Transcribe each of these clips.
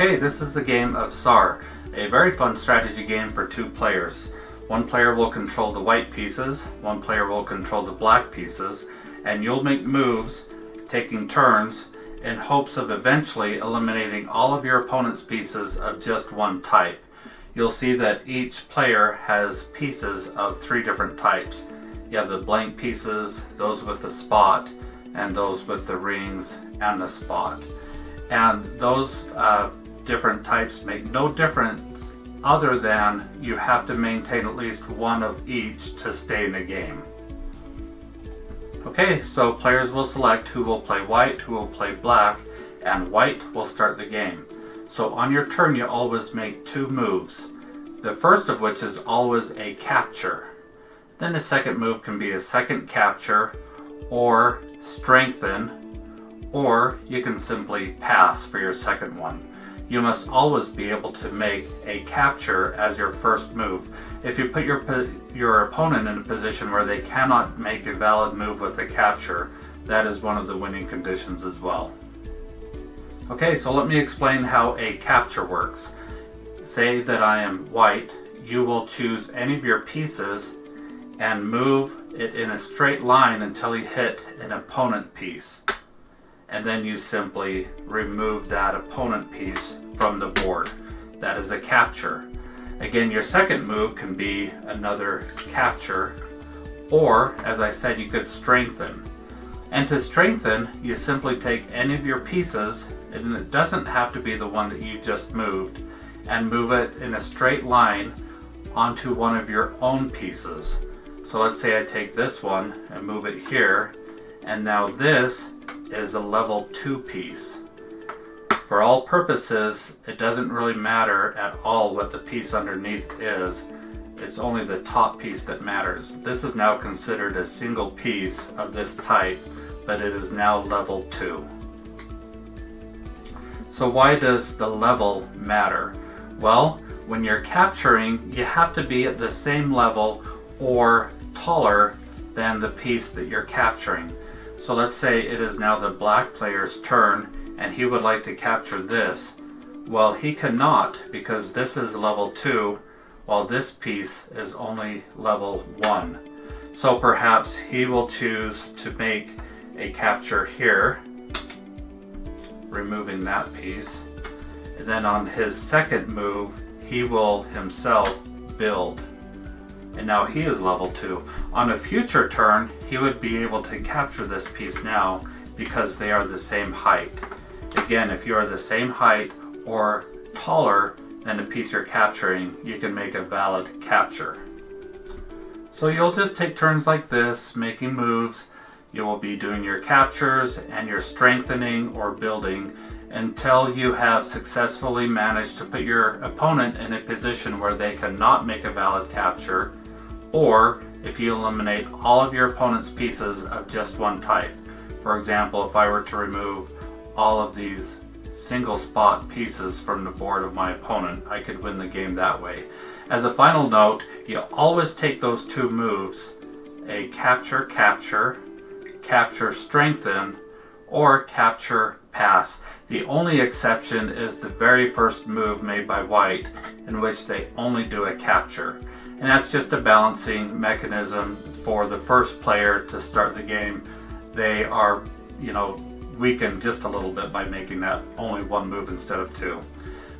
Okay, this is a game of Tsar, a very fun strategy game for two players. One player will control the white pieces, one player will control the black pieces, and you'll make moves, taking turns, in hopes of eventually eliminating all of your opponent's pieces of just one type. You'll see that each player has pieces of three different types. You have the blank pieces, those with the spot, and those with the rings and the spot. And those different types make no difference other than you have to maintain at least one of each to stay in the game. Okay, so players will select who will play white, who will play black, and white will start the game. So on your turn you always make two moves. The first of which is always a capture. Then the second move can be a second capture, or strengthen, or you can simply pass for your second one. You must always be able to make a capture as your first move. If you put your opponent in a position where they cannot make a valid move with a capture, that is one of the winning conditions as well. Okay, so let me explain how a capture works. Say that I am white, you will choose any of your pieces and move it in a straight line until you hit an opponent piece. And then you simply remove that opponent piece from the board. That is a capture. Again, your second move can be another capture, or as I said, you could strengthen. And to strengthen, you simply take any of your pieces, and it doesn't have to be the one that you just moved, and move it in a straight line onto one of your own pieces. So let's say I take this one and move it here, and now this is a level 2 piece. For all purposes, it doesn't really matter at all what the piece underneath is. It's only the top piece that matters. This is now considered a single piece of this type, but it is now level 2. So why does the level matter? Well, when you're capturing, you have to be at the same level or taller than the piece that you're capturing. So let's say it is now the black player's turn and he would like to capture this. Well, he cannot because this is level 2 while this piece is only level 1. So perhaps he will choose to make a capture here, removing that piece. And then on his second move, he will himself build. And now he is level 2. On a future turn, he would be able to capture this piece now because they are the same height. Again, if you are the same height or taller than the piece you're capturing, you can make a valid capture. So you'll just take turns like this, making moves. You will be doing your captures and your strengthening or building until you have successfully managed to put your opponent in a position where they cannot make a valid capture, or if you eliminate all of your opponent's pieces of just one type. For example, if I were to remove all of these single spot pieces from the board of my opponent, I could win the game that way. As a final note, you always take those two moves, a capture, capture, strengthen, or capture, pass. The only exception is the very first move made by white, in which they only do a capture. And that's just a balancing mechanism for the first player to start the game. They are, weakened just a little bit by making that only one move instead of two.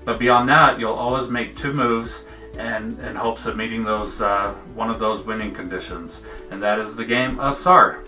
But beyond that, you'll always make two moves in hopes of meeting those one of those winning conditions. And that is the game of Tsar.